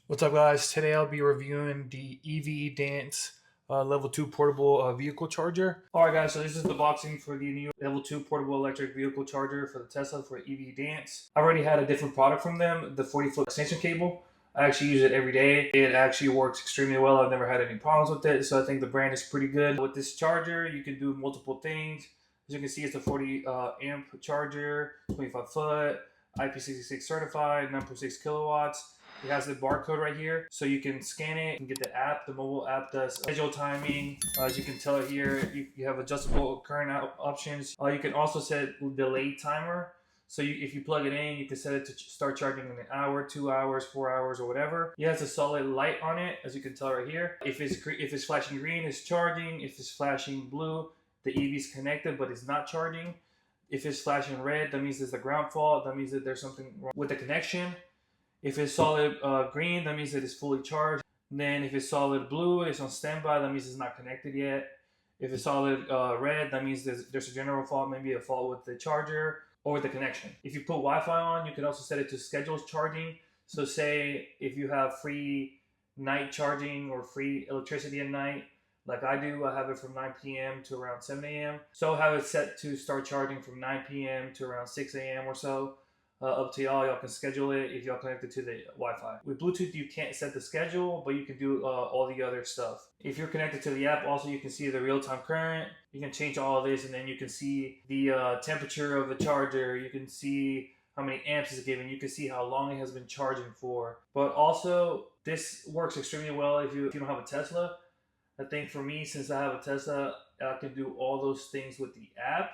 What's up, guys? Today I'll be reviewing the EV Dance Level 2 portable vehicle charger. Alright guys, so this is the boxing for the new Level 2 portable electric vehicle charger for the Tesla for EV Dance. I already had a different product from them, the 40-foot extension cable. I actually use it every day. It actually works extremely well. I've never had any problems with it, so I think the brand is pretty good. With this charger, you can do multiple things. As you can see, it's a 40 amp charger, 25 foot, IP66 certified, 9.6 kilowatts. It has the barcode right here, so you can scan it and get the app. The mobile app does schedule timing. As you can tell here, you have adjustable current options. You can also set delay timer. So if you plug it in, you can set it to start charging in an hour, 2 hours, 4 hours, or whatever. It has a solid light on it, as you can tell right here. If it's flashing green, it's charging. If it's flashing blue, the EV is connected, but it's not charging. If it's flashing red, that means there's a ground fault. That means that there's something wrong with the connection. If it's solid green, that means that it's fully charged. And then if it's solid blue, it's on standby, that means it's not connected yet. If it's solid red, that means there's a general fault, maybe a fault with the charger or with the connection. If you put Wi-Fi on, you can also set it to scheduled charging. So say if you have free night charging or free electricity at night, like I do, I have it from 9 p.m. to around 7 a.m. So I have it set to start charging from 9 p.m. to around 6 a.m. or so. Up to y'all. Y'all can schedule it if y'all connected to the Wi-Fi. With Bluetooth, you can't set the schedule, but you can do all the other stuff. If you're connected to the app, also you can see the real-time current. You can change all of this, and then you can see the temperature of the charger. You can see how many amps it's giving. You can see how long it has been charging for. But also, this works extremely well if you don't have a Tesla. I think for me, since I have a Tesla, I can do all those things with the app.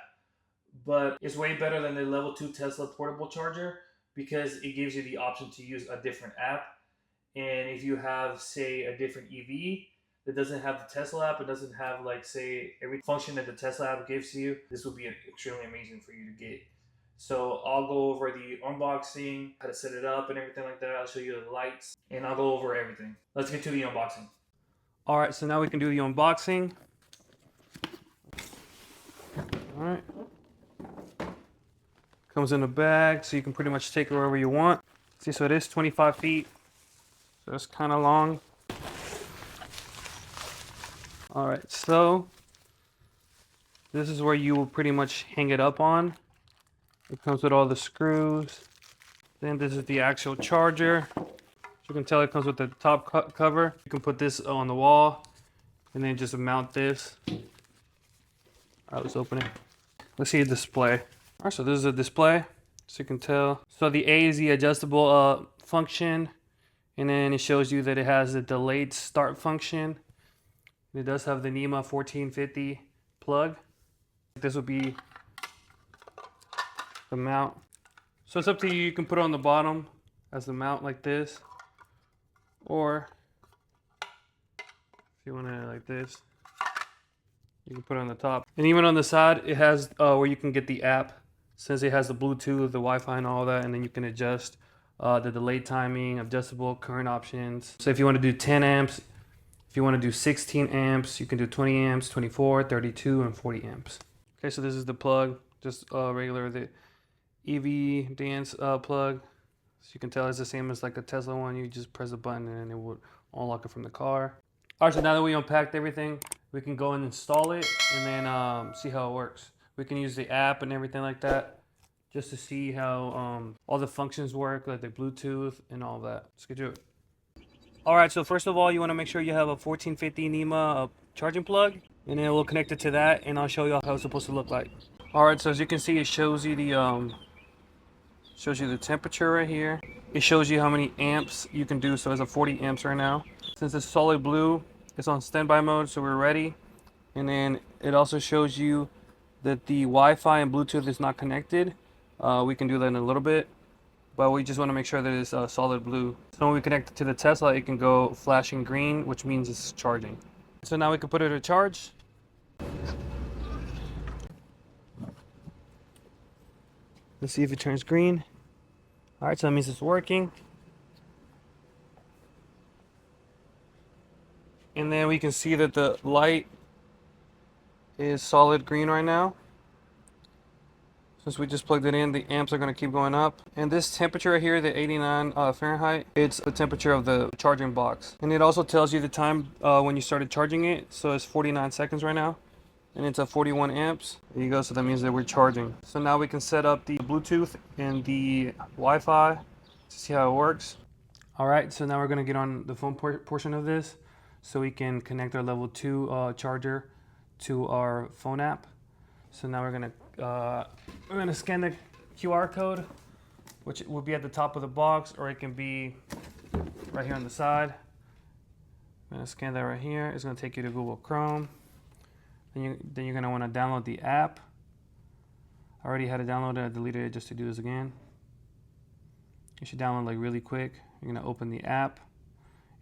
But it's way better than the level 2 Tesla portable charger because it gives you the option to use a different app. And if you have, say, a different EV that doesn't have the Tesla app, it doesn't have, like, say, every function that the Tesla app gives to you, this would be extremely amazing for you to get. So I'll go over the unboxing, how to set it up and everything like that. I'll show you the lights and I'll go over everything. Let's get to the unboxing. All right, so now we can do the unboxing. All right. Comes in a bag, so you can pretty much take it wherever you want. See, so it is 25 feet, so it's kind of long. All right, so this is where you will pretty much hang it up on. It comes with all the screws. Then this is the actual charger. As you can tell, it comes with the top cover. You can put this on the wall, and then just mount this. All right, let's open it. Let's see a display. All right, so this is a display, so you can tell. So the A is the adjustable function, and then it shows you that it has a delayed start function. It does have the NEMA 1450 plug. This would be the mount. So it's up to you. You can put it on the bottom as the mount like this, or if you want it like this, you can put it on the top. And even on the side, it has where you can get the app. Since it has the Bluetooth, the Wi-Fi, and all that, and then you can adjust the delay timing, adjustable current options. So if you want to do 10 amps, if you want to do 16 amps, you can do 20 amps, 24, 32, and 40 amps. Okay, so this is the plug, just regular the EV Dance plug. So you can tell it's the same as like a Tesla one. You just press a button and it will unlock it from the car. All right, so now that we unpacked everything, we can go and install it and then see how it works. We can use the app and everything like that just to see how all the functions work, like the Bluetooth and all that. Let's get to it. All right, so first of all, you want to make sure you have a 1450 NEMA charging plug, and then we'll connect it to that, and I'll show you how it's supposed to look like. All right, so as you can see, it shows you the temperature right here. It shows you how many amps you can do, so it's a 40 amps right now. Since it's solid blue, it's on standby mode, so we're ready. And then it also shows you that the Wi-Fi and Bluetooth is not connected. We can do that in a little bit, but we just want to make sure that it's solid blue. So when we connect it to the Tesla, it can go flashing green, which means it's charging. So now we can put it to charge. Let's see if it turns green. All right, so that means it's working. And then we can see that the light is solid green right now. Since we just plugged it in, the amps are going to keep going up. And this temperature right here, the 89 Fahrenheit, it's the temperature of the charging box. And it also tells you the time when you started charging it. So it's 49 seconds right now. And it's at 41 amps. There you go, so that means that we're charging. So now we can set up the Bluetooth and the Wi-Fi to see how it works. All right, so now we're gonna get on the phone portion of this so we can connect our level 2 charger to our phone app. So now we're gonna scan the QR code, which will be at the top of the box, or it can be right here on the side. I'm gonna scan that right here. It's gonna take you to Google Chrome. Then you're gonna wanna download the app. I already had it downloaded, I deleted it just to do this again. You should download like really quick. You're gonna open the app,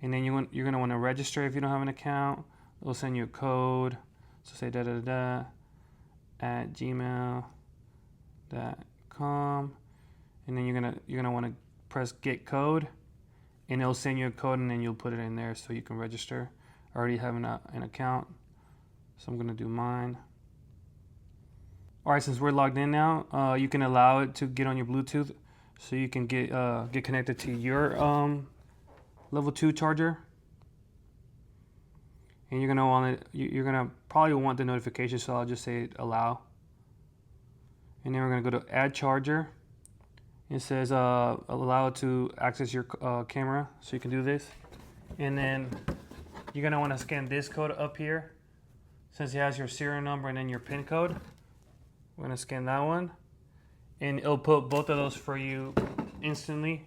and then you're gonna wanna register if you don't have an account. It'll send you a code. So say @gmail.com, and then you're gonna wanna press get code, and it'll send you a code, and then you'll put it in there so you can register. I already have an account, so I'm gonna do mine. All right, since we're logged in now, you can allow it to get on your Bluetooth, so you can get connected to your level 2 charger. And you're gonna probably want the notification, so I'll just say allow. And then we're gonna go to add charger. It says allow it to access your camera, so you can do this. And then you're gonna want to scan this code up here, since it has your serial number and then your PIN code. We're gonna scan that one, and it'll put both of those for you instantly.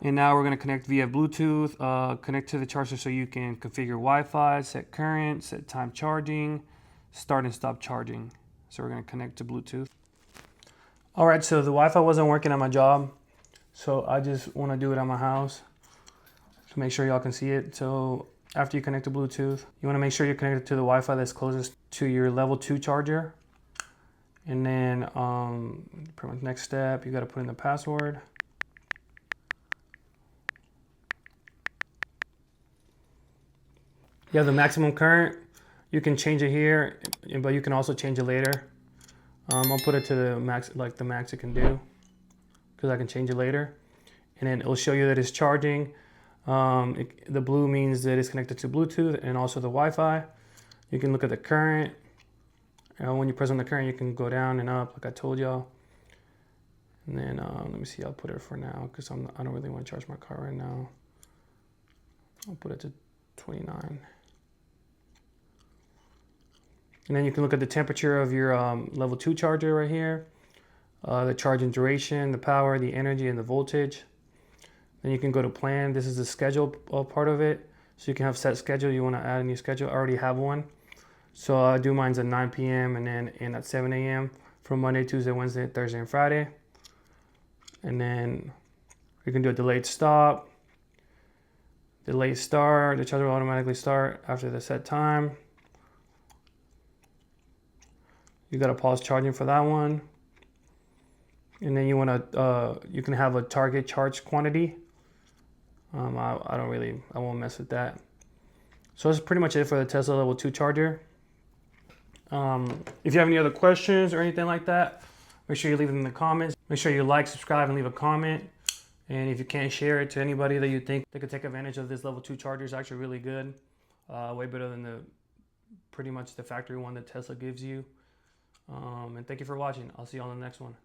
And now we're gonna connect via Bluetooth, connect to the charger so you can configure Wi-Fi, set current, set time charging, start and stop charging. So we're gonna connect to Bluetooth. All right, so the Wi-Fi wasn't working at my job, so I just wanna do it at my house to make sure y'all can see it. So after you connect to Bluetooth, you wanna make sure you're connected to the Wi-Fi that's closest to your level 2 charger. And then pretty much next step, you gotta put in the password. You have the maximum current. You can change it here, but you can also change it later. I'll put it to the max, like the max it can do, because I can change it later. And then it'll show you that it's charging. The blue means that it's connected to Bluetooth and also the Wi-Fi. You can look at the current. When you press on the current, you can go down and up, like I told y'all. And then let me see, I'll put it for now, because I don't really want to charge my car right now. I'll put it to 29. And then you can look at the temperature of your level 2 charger right here, the charging duration, the power, the energy, and the voltage. Then you can go to plan. This is the schedule part of it. So you can have set schedule. You want to add a new schedule. I already have one. So I do mine's at 9 p.m. and then at 7 a.m. from Monday, Tuesday, Wednesday, Thursday, and Friday. And then you can do a delayed stop, delayed start. The charger will automatically start after the set time. You got to pause charging for that one. And then you want to, you can have a target charge quantity. I won't mess with that. So that's pretty much it for the Tesla level 2 charger. If you have any other questions or anything like that, make sure you leave them in the comments. Make sure you like, subscribe, and leave a comment. And if you can't, share it to anybody that you think they could take advantage of this level 2 charger. It's actually really good. Way better than pretty much the factory one that Tesla gives you. And thank you for watching. I'll see you on the next one.